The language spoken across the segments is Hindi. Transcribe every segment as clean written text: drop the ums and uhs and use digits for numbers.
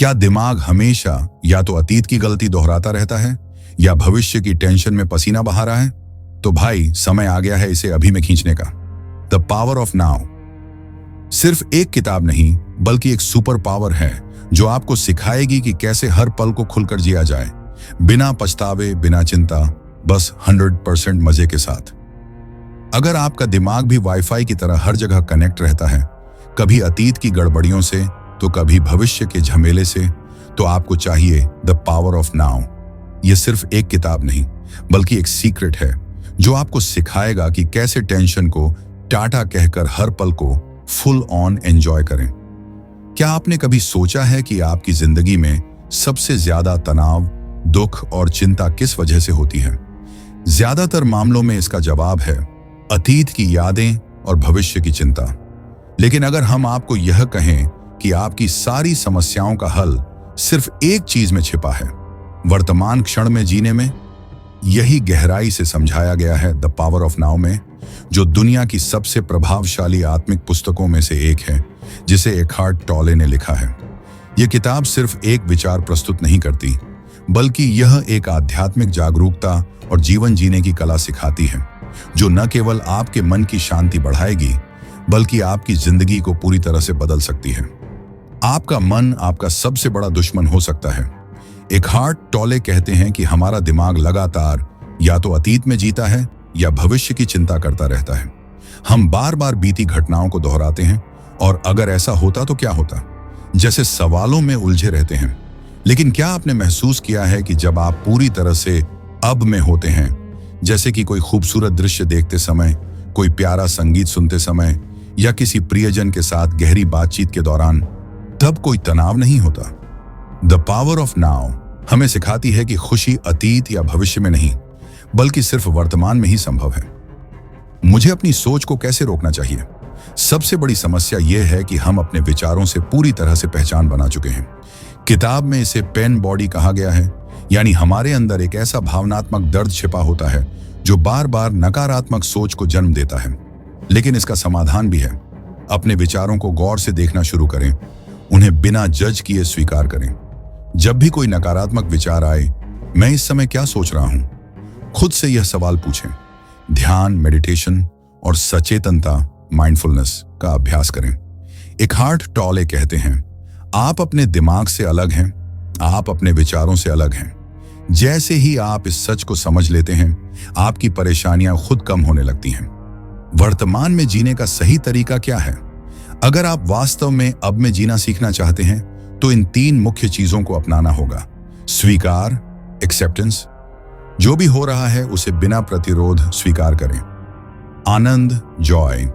क्या दिमाग हमेशा या तो अतीत की गलती दोहराता रहता है या भविष्य की टेंशन में पसीना बहा रहा है? तो भाई समय आ गया है इसे अभी में खींचने का। द पावर ऑफ नाउ सिर्फ एक किताब नहीं बल्कि एक सुपर पावर है जो आपको सिखाएगी कि कैसे हर पल को खुलकर जिया जाए, बिना पछतावे, बिना चिंता, बस 100% मजे के साथ। अगर आपका दिमाग भी वाईफाई की तरह हर जगह कनेक्ट रहता है, कभी अतीत की गड़बड़ियों से तो कभी भविष्य के झमेले से, तो आपको चाहिए द पावर ऑफ नाउ। यह सिर्फ एक किताब नहीं बल्कि एक सीक्रेट है जो आपको सिखाएगा कि कैसे टेंशन को टाटा कहकर हर पल को फुल ऑन एंजॉय करें। क्या आपने कभी सोचा है कि आपकी जिंदगी में सबसे ज्यादा तनाव, दुख और चिंता किस वजह से होती है? ज्यादातर मामलों में इसका जवाब है अतीत की यादें और भविष्य की चिंता। लेकिन अगर हम आपको यह कहें कि आपकी सारी समस्याओं का हल सिर्फ एक चीज में छिपा है, वर्तमान क्षण में जीने में, यही गहराई से समझाया गया है द पावर ऑफ नाउ में, जो दुनिया की सबसे प्रभावशाली आत्मिक पुस्तकों में से एक है, जिसे एखार्ट टॉले ने लिखा है। यह किताब सिर्फ एक विचार प्रस्तुत नहीं करती, बल्कि यह एक आध्यात्मिक जागरूकता और जीवन जीने की कला सिखाती है, जो न केवल आपके मन की शांति बढ़ाएगी बल्कि आपकी जिंदगी को पूरी तरह से बदल सकती है। आपका मन आपका सबसे बड़ा दुश्मन हो सकता है। एखार्ट टॉले कहते हैं कि हमारा दिमाग लगातार या तो अतीत में जीता है या भविष्य की चिंता करता रहता है। हम बार बार बीती घटनाओं को दोहराते हैं और अगर ऐसा होता तो क्या होता, जैसे सवालों में उलझे रहते हैं। लेकिन क्या आपने महसूस किया है कि जब आप पूरी तरह से अब में होते हैं, जैसे कि कोई खूबसूरत दृश्य देखते समय, कोई प्यारा संगीत सुनते समय या किसी प्रियजन के साथ गहरी बातचीत के दौरान, तब कोई तनाव नहीं होता? द पावर ऑफ नाउ हमें सिखाती है कि खुशी अतीत या भविष्य में नहीं बल्कि सिर्फ वर्तमान में ही संभव है। मुझे अपनी सोच को कैसे रोकना चाहिए? सबसे बड़ी समस्या यह है कि हम अपने विचारों से पूरी तरह से पहचान बना चुके हैं। किताब में इसे पेन बॉडी कहा गया है, यानी हमारे अंदर एक ऐसा भावनात्मक दर्द छिपा होता है जो बार बार नकारात्मक सोच को जन्म देता है। लेकिन इसका समाधान भी है। अपने विचारों को गौर से देखना शुरू करें, उन्हें बिना जज किए स्वीकार करें। जब भी कोई नकारात्मक विचार आए, मैं इस समय क्या सोच रहा हूं? खुद से यह सवाल पूछें। ध्यान, मेडिटेशन और सचेतनता, माइंडफुलनेस का अभ्यास करें। एखार्ट टॉले कहते हैं, आप अपने दिमाग से अलग हैं, आप अपने विचारों से अलग हैं। जैसे ही आप इस सच को समझ लेते हैं, आपकी परेशानियां खुद कम होने लगती हैं। वर्तमान में जीने का सही तरीका क्या है? अगर आप वास्तव में अब में जीना सीखना चाहते हैं तो इन 3 मुख्य चीजों को अपनाना होगा। स्वीकार, एक्सेप्टेंस, जो भी हो रहा है उसे बिना प्रतिरोध स्वीकार करें। आनंद, जॉय,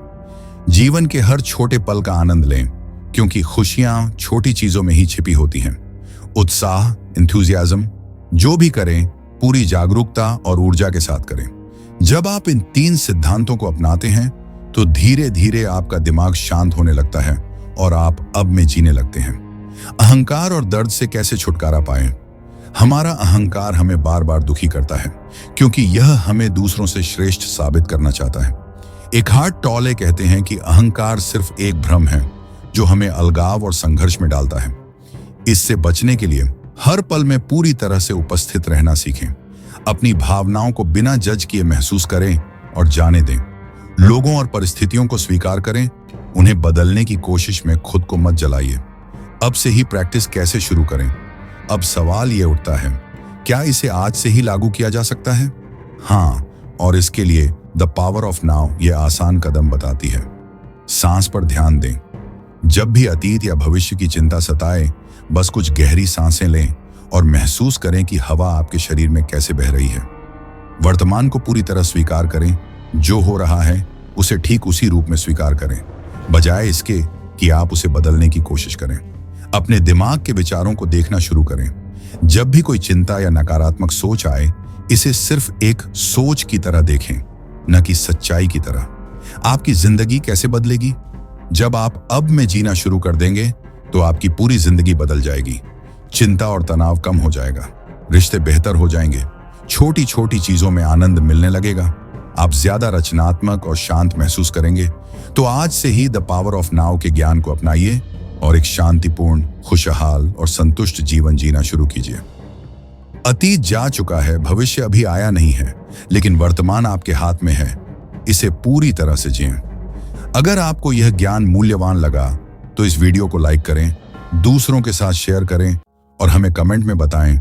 जीवन के हर छोटे पल का आनंद लें, क्योंकि खुशियां छोटी चीजों में ही छिपी होती हैं। उत्साह, एंथुसियाज्म, जो भी करें पूरी जागरूकता और ऊर्जा के साथ करें। जब आप इन 3 सिद्धांतों को अपनाते हैं तो धीरे धीरे आपका दिमाग शांत होने लगता है और आप अब में जीने लगते हैं। अहंकार और दर्द से कैसे छुटकारा पाएं? हमारा अहंकार हमें बार बार दुखी करता है क्योंकि यह हमें दूसरों से श्रेष्ठ साबित करना चाहता है। एखार्ट टॉले कहते हैं कि अहंकार सिर्फ एक भ्रम है जो हमें अलगाव और संघर्ष में डालता है। इससे बचने के लिए हर पल में पूरी तरह से उपस्थित रहना सीखें। अपनी भावनाओं को बिना जज किए महसूस करें और जाने दें। लोगों और परिस्थितियों को स्वीकार करें, उन्हें बदलने की कोशिश में खुद को मत जलाइए। अब से ही प्रैक्टिस कैसे शुरू करें? अब सवाल ये उठता है, क्या इसे आज से ही लागू किया जा सकता है? हाँ, और इसके लिए द पावर ऑफ नाउ ये आसान कदम बताती है। सांस पर ध्यान दें। जब भी अतीत या भविष्य की चिंता सताए, बस कुछ गहरी सांसें लें और महसूस करें कि हवा आपके शरीर में कैसे बह रही है। वर्तमान को पूरी तरह स्वीकार करें। जो हो रहा है उसे ठीक उसी रूप में स्वीकार करें, बजाय इसके कि आप उसे बदलने की कोशिश करें। अपने दिमाग के विचारों को देखना शुरू करें। जब भी कोई चिंता या नकारात्मक सोच आए, इसे सिर्फ एक सोच की तरह देखें, न कि सच्चाई की तरह। आपकी जिंदगी कैसे बदलेगी? जब आप अब में जीना शुरू कर देंगे तो आपकी पूरी जिंदगी बदल जाएगी। चिंता और तनाव कम हो जाएगा, रिश्ते बेहतर हो जाएंगे, छोटी छोटी चीजों में आनंद मिलने लगेगा, आप ज्यादा रचनात्मक और शांत महसूस करेंगे। तो आज से ही द पावर ऑफ नाउ के ज्ञान को अपनाइए और एक शांतिपूर्ण, खुशहाल और संतुष्ट जीवन जीना शुरू कीजिए। अतीत जा चुका है, भविष्य अभी आया नहीं है, लेकिन वर्तमान आपके हाथ में है। इसे पूरी तरह से जिएं। अगर आपको यह ज्ञान मूल्यवान लगा तो इस वीडियो को लाइक करें, दूसरों के साथ शेयर करें और हमें कमेंट में बताएं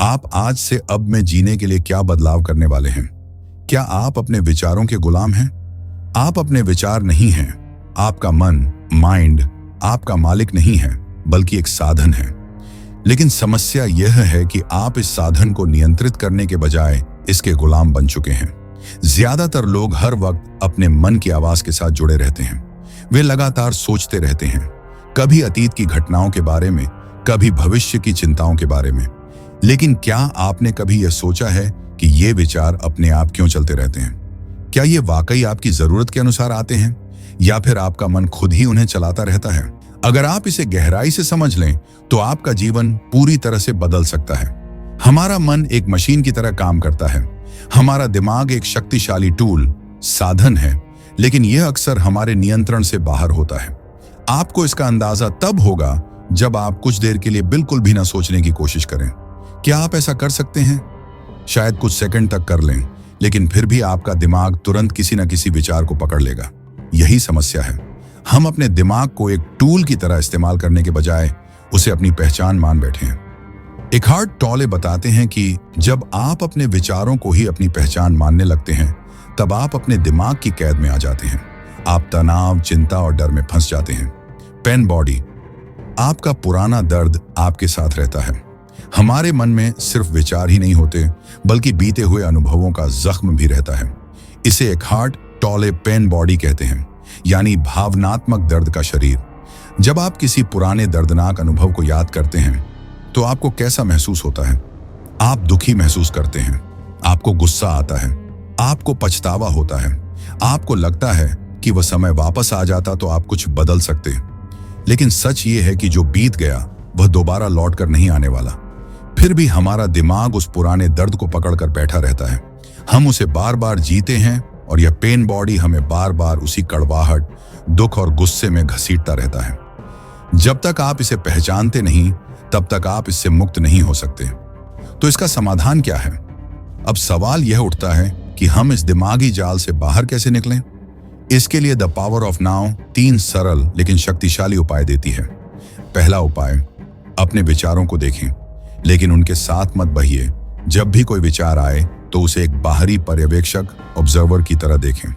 आप आज से अब में जीने के लिए क्या बदलाव करने वाले हैं। क्या आप अपने विचारों के गुलाम हैं? आप अपने विचार नहीं हैं। आपका मन, माइंड, आपका मालिक नहीं है, बल्कि एक साधन है। लेकिन समस्या यह है कि आप इस साधन को नियंत्रित करने के बजाय इसके गुलाम बन चुके हैं। ज्यादातर लोग हर वक्त अपने मन की आवाज के साथ जुड़े रहते हैं। वे लगातार सोचते रहते हैं, कभी अतीत की घटनाओं के बारे में, कभी भविष्य की चिंताओं के बारे में। लेकिन क्या आपने कभी यह सोचा है कि ये विचार अपने आप क्यों चलते रहते हैं? क्या ये वाकई आपकी जरूरत के अनुसार आते हैं या फिर आपका मन खुद ही उन्हें चलाता रहता है? अगर आप इसे गहराई से समझ लें तो आपका जीवन पूरी तरह से बदल सकता है। हमारा मन एक मशीन की तरह काम करता है। हमारा दिमाग एक शक्तिशाली टूल, साधन है, लेकिन यह अक्सर हमारे नियंत्रण से बाहर होता है। आपको इसका अंदाजा तब होगा जब आप कुछ देर के लिए बिल्कुल भी ना सोचने की कोशिश करें। क्या आप ऐसा कर सकते हैं? शायद कुछ सेकंड तक कर लें, लेकिन फिर भी आपका दिमाग तुरंत किसी न किसी विचार को पकड़ लेगा। यही समस्या है। हम अपने दिमाग को एक टूल की तरह इस्तेमाल करने के बजाय उसे अपनी पहचान मान बैठे हैं। एकार्ट टॉले बताते हैं कि जब आप अपने विचारों को ही अपनी पहचान मानने लगते हैं, तब आप अपने दिमाग की कैद में आ जाते हैं। आप तनाव, चिंता और डर में फंस जाते हैं। पेन बॉडी, आपका पुराना दर्द आपके साथ रहता है। हमारे मन में सिर्फ विचार ही नहीं होते, बल्कि बीते हुए अनुभवों का जख्म भी रहता है। इसे एकार्ट टॉले पेन बॉडी कहते हैं, यानी भावनात्मक दर्द का शरीर। जब आप किसी पुराने दर्दनाक अनुभव को याद करते हैं तो आपको कैसा महसूस होता है? आप दुखी महसूस करते हैं, आपको गुस्सा आता है, आपको पछतावा होता है, आपको लगता है कि वह समय वापस आ जाता तो आप कुछ बदल सकते। लेकिन सच ये है कि जो बीत गया वह दोबारा लौट कर नहीं आने वाला। फिर भी हमारा दिमाग उस पुराने दर्द को पकड़कर बैठा रहता है। हम उसे बार बार जीते हैं और यह पेन बॉडी हमें बार बार उसी कड़वाहट, दुख और गुस्से में घसीटता रहता है। जब तक आप इसे पहचानते नहीं, तब तक आप इससे मुक्त नहीं हो सकते। तो इसका समाधान क्या है? अब सवाल यह उठता है कि हम इस दिमागी जाल से बाहर कैसे निकलें? इसके लिए द पावर ऑफ नाउ 3 सरल लेकिन शक्तिशाली उपाय देती है। पहला उपाय, अपने विचारों को देखें, लेकिन उनके साथ मत बहिए। जब भी कोई विचार आए तो उसे एक बाहरी पर्यवेक्षक, ऑब्जर्वर की तरह देखें।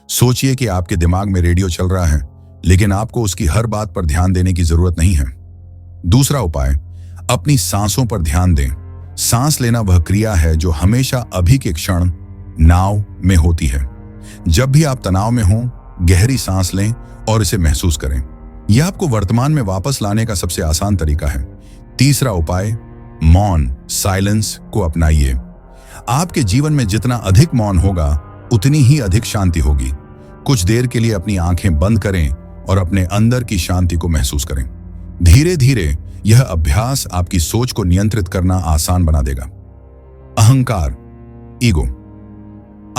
सोचिए कि आपके दिमाग में रेडियो चल रहा है, लेकिन आपको उसकी हर बात पर ध्यान देने की जरूरत नहीं है। दूसरा उपाय, अपनी सांसों पर ध्यान दें। सांस लेना वह क्रिया है जो हमेशा अभी के क्षण नाव में होती है। जब भी आप तनाव में हों, गहरी सांस लें और इसे महसूस करें। यह आपको वर्तमान में वापस लाने का सबसे आसान तरीका है। तीसरा उपाय, मौन, साइलेंस को अपनाइए। आपके जीवन में जितना अधिक मौन होगा, उतनी ही अधिक शांति होगी। कुछ देर के लिए अपनी आंखें बंद करें और अपने अंदर की शांति को महसूस करें। धीरे धीरे यह अभ्यास आपकी सोच को नियंत्रित करना आसान बना देगा। अहंकार, ईगो,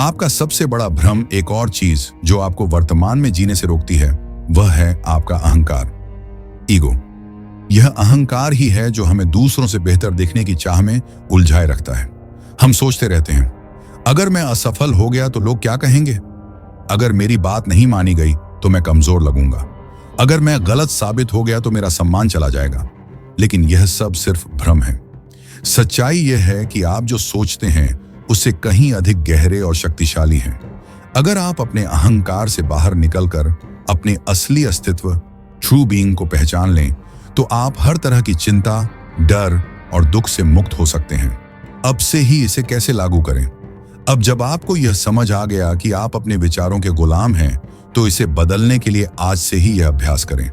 आपका सबसे बड़ा भ्रम, एक और चीज जो आपको वर्तमान में जीने से रोकती है, वह है आपका अहंकार, ईगो। यह अहंकार ही है जो हमें दूसरों से बेहतर दिखने की चाह में उलझाए रखता है। हम सोचते रहते हैं, अगर मैं असफल हो गया तो लोग क्या कहेंगे? अगर मेरी बात नहीं मानी गई तो मैं कमजोर लगूंगा। अगर मैं गलत साबित हो गया तो मेरा सम्मान चला जाएगा। लेकिन यह सब सिर्फ भ्रम है। सच्चाई यह है कि आप जो सोचते हैं उससे कहीं अधिक गहरे और शक्तिशाली हैं। अगर आप अपने अहंकार से बाहर निकलकर अपने असली अस्तित्व, ट्रू बीइंग को पहचान लें, तो आप हर तरह की चिंता, डर और दुख से मुक्त हो सकते हैं। अब से ही इसे कैसे लागू करें? अब जब आपको यह समझ आ गया कि आप अपने विचारों के गुलाम हैं, तो इसे बदलने के लिए आज से ही यह अभ्यास करें।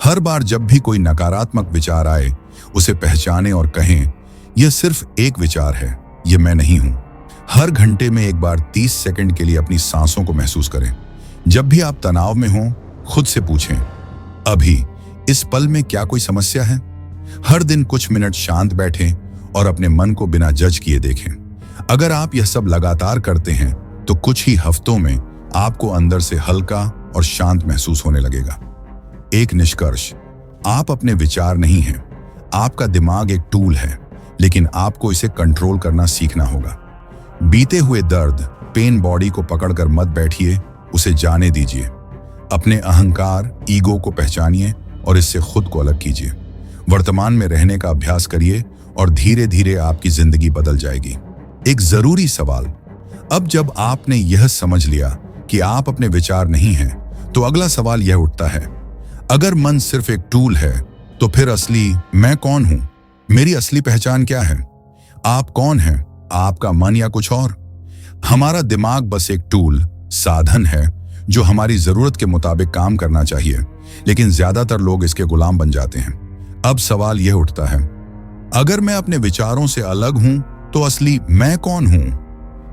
हर बार जब भी कोई नकारात्मक विचार आए, उसे पहचानें और कहें, यह सिर्फ एक विचार है, यह मैं नहीं हूं। हर घंटे में एक बार 30 सेकंड के लिए अपनी सांसों को महसूस करें। जब भी आप तनाव में हों, खुद से पूछें, अभी इस पल में क्या कोई समस्या है? हर दिन कुछ मिनट शांत बैठें और अपने मन को बिना जज किए देखें। अगर आप यह सब लगातार करते हैं तो कुछ ही हफ्तों में आपको अंदर से हल्का और शांत महसूस होने लगेगा। एक निष्कर्ष, आप अपने विचार नहीं हैं। आपका दिमाग एक टूल है, लेकिन आपको इसे कंट्रोल करना सीखना होगा। बीते हुए दर्द, पेन बॉडी को पकड़कर मत बैठिए, उसे जाने दीजिए। अपने अहंकार, ईगो को पहचानिए और इससे खुद को अलग कीजिए। वर्तमान में रहने का अभ्यास करिए और धीरे धीरे आपकी जिंदगी बदल जाएगी। एक जरूरी सवाल, अब जब आपने यह समझ लिया कि आप अपने विचार नहीं हैं, तो अगला सवाल यह उठता है, अगर मन सिर्फ एक टूल है, तो फिर असली मैं कौन हूं? मेरी असली पहचान क्या है? आप कौन हैं? आपका मन या कुछ और? हमारा दिमाग बस एक टूल, साधन है जो हमारी जरूरत के मुताबिक काम करना चाहिए, लेकिन ज्यादातर लोग इसके गुलाम बन जाते हैं। अब सवाल यह उठता है, अगर मैं अपने विचारों से अलग हूं, तो असली मैं कौन हूं?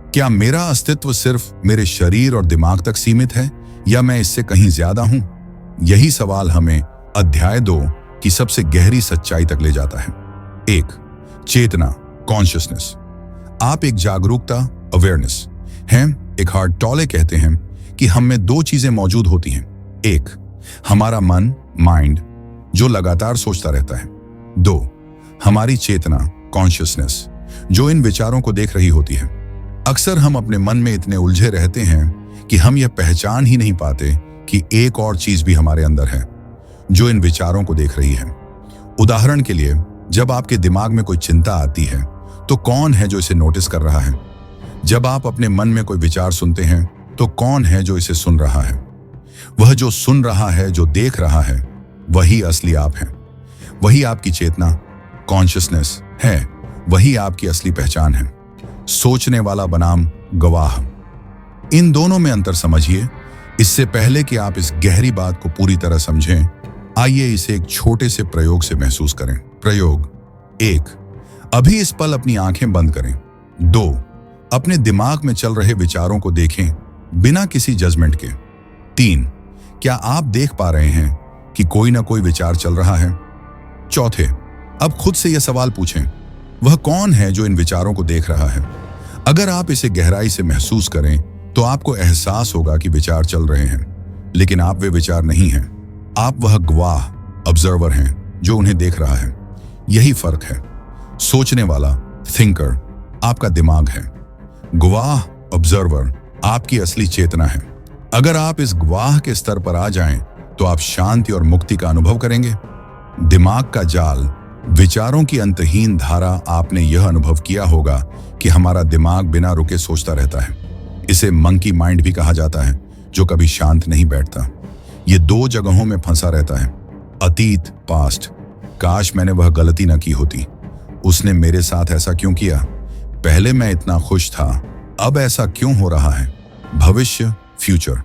क्या मेरा अस्तित्व सिर्फ मेरे शरीर और दिमाग तक सीमित है, या मैं इससे कहीं ज्यादा हूं? यही सवाल हमें अध्याय 2 की सबसे गहरी सच्चाई तक ले जाता है। 1. चेतना, कॉन्शियसनेस। आप एक जागरूकता, अवेयरनेस हैं। एक हार्ट टॉले कहते हैं कि हम में 2 चीजें मौजूद होती हैं। 1. हमारा मन, माइंड, जो लगातार सोचता रहता है। 2. हमारी चेतना, कॉन्शियसनेस, जो इन विचारों को देख रही होती है। अक्सर हम अपने मन में इतने उलझे रहते हैं कि हम यह पहचान ही नहीं पाते कि एक और चीज भी हमारे अंदर है, जो इन विचारों को देख रही है। उदाहरण के लिए, जब आपके दिमाग में कोई चिंता आती है, तो कौन है जो इसे नोटिस कर रहा है? जब आप अपने मन में कोई विचार सुनते हैं, तो कौन है जो इसे सुन रहा है? वह जो सुन रहा है, जो देख रहा है, वही असली आप हैं। वही आपकी चेतना, कॉन्शियसनेस है। वही आपकी असली पहचान है। सोचने वाला बनाम गवाह, इन दोनों में अंतर समझिए। इससे पहले कि आप इस गहरी बात को पूरी तरह समझें, आइए इसे एक छोटे से प्रयोग से महसूस करें। प्रयोग 1. अभी इस पल अपनी आंखें बंद करें। 2. अपने दिमाग में चल रहे विचारों को देखें, बिना किसी जजमेंट के। 3. क्या आप देख पा रहे हैं कि कोई ना कोई विचार चल रहा है? 4. अब खुद से यह सवाल पूछें, वह कौन है जो इन विचारों को देख रहा है? अगर आप इसे गहराई से महसूस करें, तो आपको एहसास होगा कि विचार चल रहे हैं, लेकिन आप वे विचार नहीं हैं। आप वह गवाह, ऑब्जर्वर हैं जो उन्हें देख रहा है। यही फर्क है। सोचने वाला, थिंकर, आपका दिमाग है। गवाह, ऑब्जर्वर, आपकी असली चेतना है। अगर आप इस गवाह के स्तर पर आ जाएं, तो आप शांति और मुक्ति का अनुभव करेंगे। दिमाग का जाल, विचारों की अंतहीन धारा। आपने यह अनुभव किया होगा कि हमारा दिमाग बिना रुके सोचता रहता है। इसे मंकी माइंड भी कहा जाता है, जो कभी शांत नहीं बैठता। ये 2 जगहों में फंसा रहता है, अतीत, पास्ट। काश मैंने वह गलती न की होती। उसने मेरे साथ ऐसा क्यों किया? पहले मैं इतना खुश था, अब ऐसा क्यों हो रहा है? भविष्य, फ्यूचर।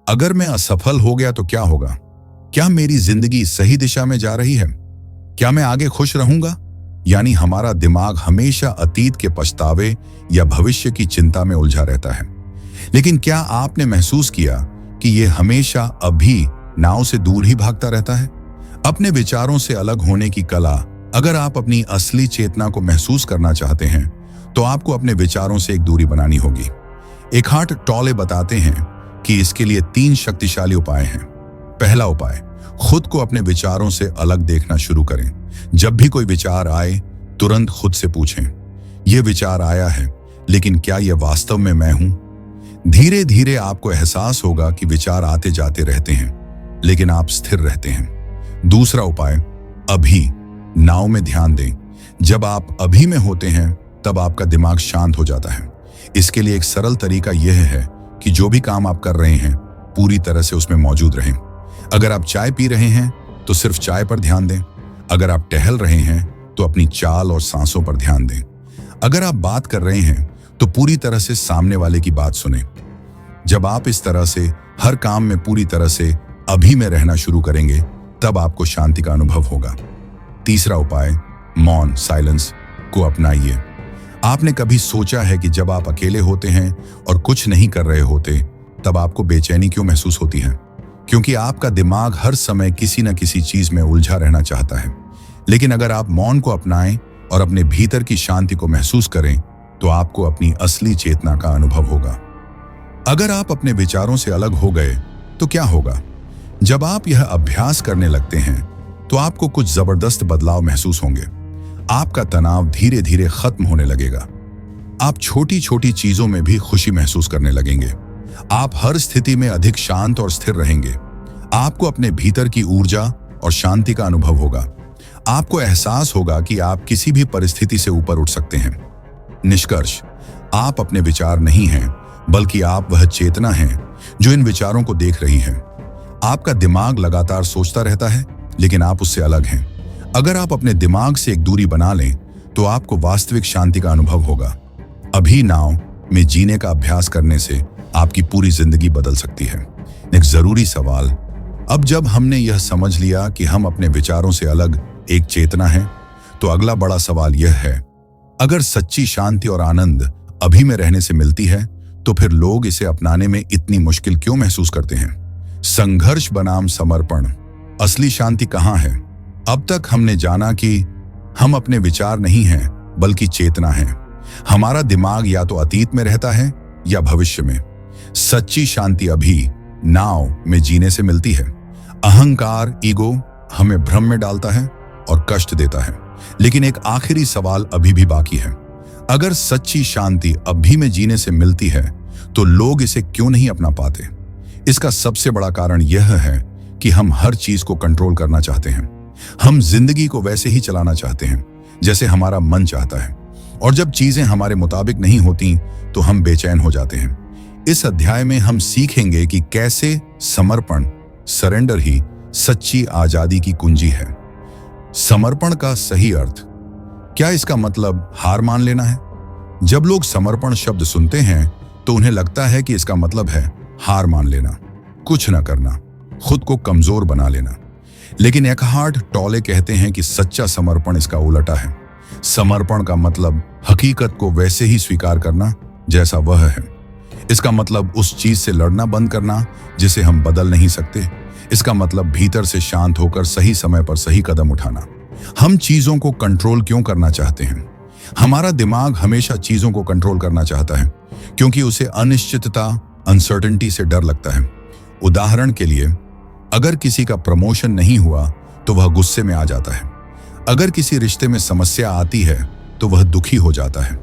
अगर मैं असफल हो गया तो क्या होगा? क्या मेरी जिंदगी सही दिशा में जा रही है? क्या मैं आगे खुश रहूंगा? यानी हमारा दिमाग हमेशा अतीत के पछतावे या भविष्य की चिंता में उलझा रहता है। लेकिन क्या आपने महसूस किया कि यह हमेशा अभी, नाव से दूर ही भागता रहता है? अपने विचारों से अलग होने की कला, अगर आप अपनी असली चेतना को महसूस करना चाहते हैं, तो आपको अपने विचारों से एक दूरी बनानी होगी। एक हार्ट टॉले बताते हैं कि इसके लिए 3 शक्तिशाली उपाय हैं। पहला उपाय, खुद को अपने विचारों से अलग देखना शुरू करें। जब भी कोई विचार आए, तुरंत खुद से पूछें, यह विचार आया है, लेकिन क्या यह वास्तव में मैं हूं? धीरे धीरे आपको एहसास होगा कि विचार आते जाते रहते हैं, लेकिन आप स्थिर रहते हैं। दूसरा उपाय, अभी, नाव में ध्यान दें। जब आप अभी में होते हैं, तब आपका दिमाग शांत हो जाता है। इसके लिए एक सरल तरीका यह है कि जो भी काम आप कर रहे हैं, पूरी तरह से उसमें मौजूद रहें। अगर आप चाय पी रहे हैं, तो सिर्फ चाय पर ध्यान दें। अगर आप टहल रहे हैं, तो अपनी चाल और सांसों पर ध्यान दें। अगर आप बात कर रहे हैं, तो पूरी तरह से सामने वाले की बात सुनें। जब आप इस तरह से हर काम में पूरी तरह से अभी में रहना शुरू करेंगे, तब आपको शांति का अनुभव होगा। तीसरा उपाय, मौन, साइलेंस को अपनाइए। आपने कभी सोचा है कि जब आप अकेले होते हैं और कुछ नहीं कर रहे होते, तब आपको बेचैनी क्यों महसूस होती है? क्योंकि आपका दिमाग हर समय किसी न किसी चीज में उलझा रहना चाहता है। लेकिन अगर आप मौन को अपनाएं और अपने भीतर की शांति को महसूस करें, तो आपको अपनी असली चेतना का अनुभव होगा। अगर आप अपने विचारों से अलग हो गए, तो क्या होगा? जब आप यह अभ्यास करने लगते हैं, तो तो आपको कुछ जबरदस्त बदलाव महसूस होंगे। आपका तनाव धीरे धीरे खत्म होने लगेगा। आप छोटी छोटी चीजों में भी खुशी महसूस करने लगेंगे। आप हर स्थिति में अधिक शांत और स्थिर रहेंगे। आपको अपने भीतर की ऊर्जा और शांति का अनुभव होगा। आपको एहसास होगा कि आप किसी भी परिस्थिति से ऊपर उठ सकते हैं। निष्कर्ष, आप अपने विचार नहीं हैं, बल्कि आप वह चेतना हैं जो इन विचारों को देख रही है। आपका दिमाग लगातार सोचता रहता है, लेकिन आप उससे अलग हैं। अगर आप अपने दिमाग से एक दूरी बना लें, तो आपको वास्तविक शांति का अनुभव होगा। अभी नाव में जीने का अभ्यास करने से आपकी पूरी जिंदगी बदल सकती है। एक जरूरी सवाल, अब जब हमने यह समझ लिया कि हम अपने विचारों से अलग एक चेतना है, तो अगला बड़ा सवाल यह है, अगर सच्ची शांति और आनंद अभी में रहने से मिलती है, तो फिर लोग इसे अपनाने में इतनी मुश्किल क्यों महसूस करते हैं? संघर्ष बनाम समर्पण, असली शांति कहाँ है? अब तक हमने जाना कि हम अपने विचार नहीं हैं, बल्कि चेतना हैं। हमारा दिमाग या तो अतीत में रहता है या भविष्य में। सच्ची शांति अभी नाव में जीने से मिलती है। अहंकार, ईगो हमें भ्रम में डालता है और कष्ट देता है। लेकिन एक आखिरी सवाल अभी भी बाकी है, अगर सच्ची शांति अभी में जीने से मिलती है, तो लोग इसे क्यों नहीं अपना पाते? इसका सबसे बड़ा कारण यह है कि हम हर चीज को कंट्रोल करना चाहते हैं। हम जिंदगी को वैसे ही चलाना चाहते हैं जैसे हमारा मन चाहता है, और जब चीजें हमारे मुताबिक नहीं होती तो हम बेचैन हो जाते हैं। इस अध्याय में हम सीखेंगे कि कैसे समर्पण, सरेंडर ही सच्ची आजादी की कुंजी है। समर्पण का सही अर्थ क्या? इसका मतलब हार मान लेना है। जब लोग समर्पण शब्द सुनते हैं तो उन्हें लगता है कि इसका मतलब है हार मान लेना, कुछ न करना, खुद को कमजोर बना लेना। लेकिन एकहार्ट टॉले कहते हैं कि सच्चा समर्पण इसका उल्टा है। समर्पण का मतलब हकीकत को वैसे ही स्वीकार करना जैसा वह है। इसका मतलब उस चीज से लड़ना बंद करना जिसे हम बदल नहीं सकते। इसका मतलब भीतर से शांत होकर सही समय पर सही कदम उठाना। हम चीजों को कंट्रोल क्यों करना चाहते हैं? हमारा दिमाग हमेशा चीजों को कंट्रोल करना चाहता है क्योंकि उसे अनिश्चितता, अनसर्टेनिटी से डर लगता है। उदाहरण के लिए, अगर किसी का प्रमोशन नहीं हुआ तो वह गुस्से में आ जाता है। अगर किसी रिश्ते में समस्या आती है तो वह दुखी हो जाता है।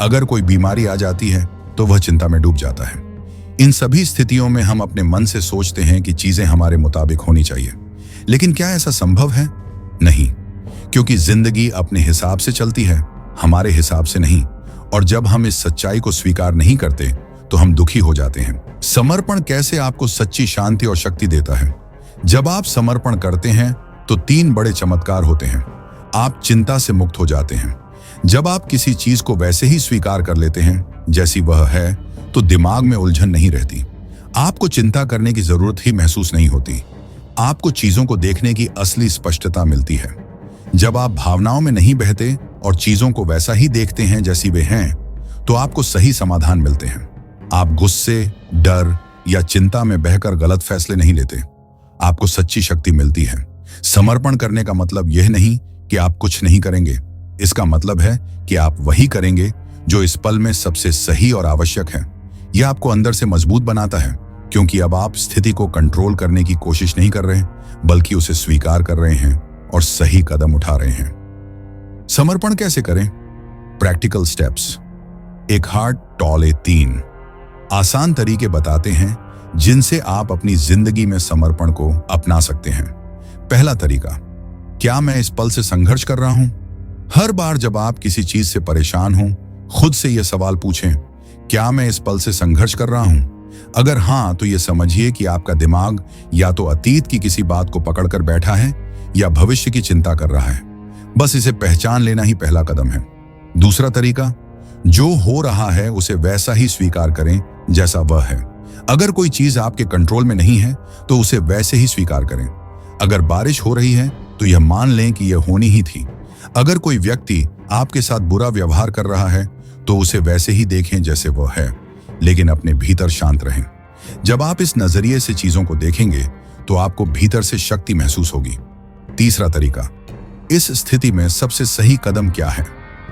अगर कोई बीमारी आ जाती है तो वह चिंता में डूब जाता है। इन सभी स्थितियों में हम अपने मन से सोचते हैं कि चीजें हमारे मुताबिक होनी चाहिए। लेकिन क्या ऐसा संभव है? नहीं, क्योंकि जिंदगी अपने हिसाब से चलती है, हमारे हिसाब से नहीं। और जब हम इस सच्चाई को स्वीकार नहीं करते तो हम दुखी हो जाते हैं। समर्पण कैसे आपको सच्ची शांति और शक्ति देता है? जब आप समर्पण करते हैं तो 3 बड़े चमत्कार होते हैं। आप चिंता से मुक्त हो जाते हैं। जब आप किसी चीज को वैसे ही स्वीकार कर लेते हैं जैसी वह है, तो दिमाग में उलझन नहीं रहती। आपको चिंता करने की जरूरत ही महसूस नहीं होती। आपको चीजों को देखने की असली स्पष्टता मिलती है। जब आप भावनाओं में नहीं बहते और चीजों को वैसा ही देखते हैं जैसी वे हैं, तो आपको सही समाधान मिलते हैं। आप गुस्से, डर या चिंता में बहकर गलत फैसले नहीं लेते। आपको सच्ची शक्ति मिलती है। समर्पण करने का मतलब यह नहीं कि आप कुछ नहीं करेंगे। इसका मतलब है कि आप वही करेंगे जो इस पल में सबसे सही और आवश्यक है। यह आपको अंदर से मजबूत बनाता है, क्योंकि अब आप स्थिति को कंट्रोल करने की कोशिश नहीं कर रहे, बल्कि उसे स्वीकार कर रहे हैं और सही कदम उठा रहे हैं। समर्पण कैसे करें? Practical steps. एकहार्ट टॉले 3 आसान तरीके बताते हैं जिनसे आप अपनी जिंदगी में समर्पण को अपना सकते हैं। पहला तरीका, क्या मैं इस पल से संघर्ष कर रहा हूं? हर बार जब आप किसी चीज से परेशान हों, खुद से यह सवाल पूछें, क्या मैं इस पल से संघर्ष कर रहा हूं? अगर हां, तो यह समझिए कि आपका दिमाग या तो अतीत की किसी बात को पकड़कर बैठा है या भविष्य की चिंता कर रहा है। बस इसे पहचान लेना ही पहला कदम है। दूसरा तरीका, जो हो रहा है उसे वैसा ही स्वीकार करें जैसा वह है। अगर कोई चीज आपके कंट्रोल में नहीं है तो उसे वैसे ही स्वीकार करें। अगर बारिश हो रही है तो यह मान लें कि यह होनी ही थी। अगर कोई व्यक्ति आपके साथ बुरा व्यवहार कर रहा है तो उसे वैसे ही देखें जैसे वह है, लेकिन अपने भीतर शांत रहें। जब आप इस नजरिए से चीजों को देखेंगे तो आपको भीतर से शक्ति महसूस होगी। तीसरा तरीका, इस स्थिति में सबसे सही कदम क्या है?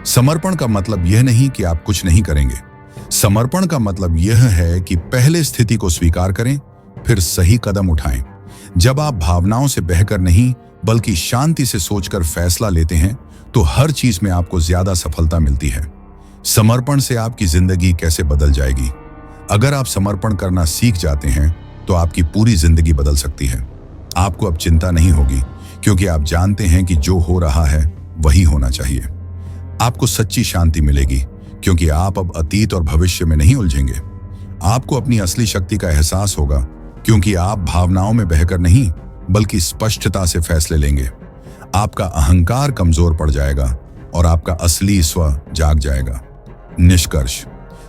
समर्पण का मतलब यह नहीं कि आप कुछ नहीं करेंगे। समर्पण का मतलब यह है कि पहले स्थिति को स्वीकार करें, फिर सही कदम उठाएं। जब आप भावनाओं से बहकर नहीं बल्कि शांति से सोचकर फैसला लेते हैं तो हर चीज में आपको ज्यादा सफलता मिलती है। समर्पण से आपकी जिंदगी कैसे बदल जाएगी? अगर आप समर्पण करना सीख जाते हैं तो आपकी पूरी जिंदगी बदल सकती है। आपको अब चिंता नहीं होगी, क्योंकि आप जानते हैं कि जो हो रहा है वही होना चाहिए। आपको सच्ची शांति मिलेगी, क्योंकि आप अब अतीत और भविष्य में नहीं उलझेंगे। आपको अपनी असली शक्ति का एहसास होगा, क्योंकि आप भावनाओं में बहकर नहीं बल्कि स्पष्टता से फैसले लेंगे। आपका अहंकार कमजोर पड़ जाएगा और आपका असली स्व जाग जाएगा। निष्कर्ष,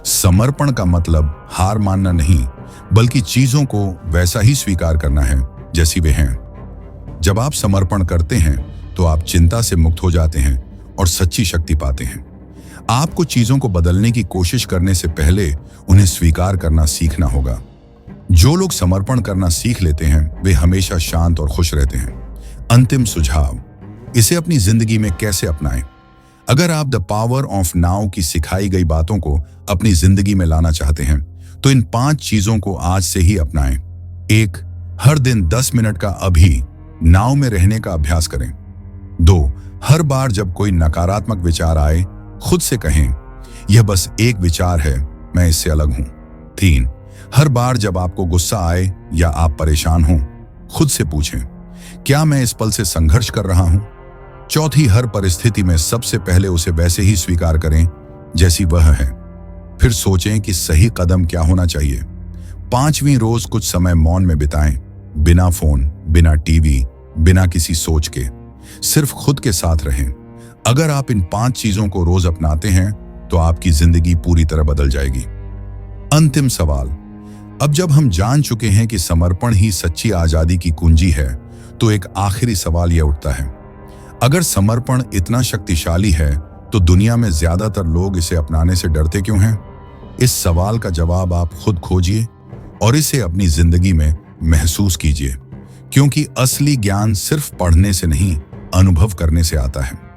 समर्पण का मतलब हार मानना नहीं, बल्कि चीजों को वैसा ही स्वीकार करना है जैसी वे हैं। जब आप समर्पण करते हैं तो आप चिंता से मुक्त हो जाते हैं और सच्ची शक्ति पाते हैं। आपको चीजों को बदलने की कोशिश करने से पहले उन्हें स्वीकार करना सीखना होगा। जो लोग समर्पण करना सीख लेते हैं वे हमेशा शांत और खुश रहते हैं। अंतिम सुझाव, इसे अपनी जिंदगी में कैसे अपनाएं? अगर आप द पावर ऑफ नाउ की सिखाई गई बातों को अपनी जिंदगी में लाना चाहते हैं तो इन 5 चीजों को आज से ही अपनाएं। 1. हर दिन 10 मिनट का अभी नाव में रहने का अभ्यास करें। 2. हर बार जब कोई नकारात्मक विचार आए, खुद से कहें, यह बस एक विचार है, मैं इससे अलग हूं। 3. हर बार जब आपको गुस्सा आए या आप परेशान हों, खुद से पूछें, क्या मैं इस पल से संघर्ष कर रहा हूं? 4. हर परिस्थिति में सबसे पहले उसे वैसे ही स्वीकार करें जैसी वह है, फिर सोचें कि सही कदम क्या होना चाहिए। 5. रोज कुछ समय मौन में बिताएं, बिना फोन, बिना टीवी, बिना किसी सोच के, सिर्फ खुद के साथ रहें। अगर आप इन 5 चीजों को रोज अपनाते हैं तो आपकी जिंदगी पूरी तरह बदल जाएगी। अंतिम सवाल, अब जब हम जान चुके हैं कि समर्पण ही सच्ची आजादी की कुंजी है, तो एक आखिरी सवाल यह उठता है, अगर समर्पण इतना शक्तिशाली है तो दुनिया में ज्यादातर लोग इसे अपनाने से डरते क्यों हैं? इस सवाल का जवाब आप खुद खोजिए और इसे अपनी जिंदगी में महसूस कीजिए, क्योंकि असली ज्ञान सिर्फ पढ़ने से नहीं, अनुभव करने से आता है।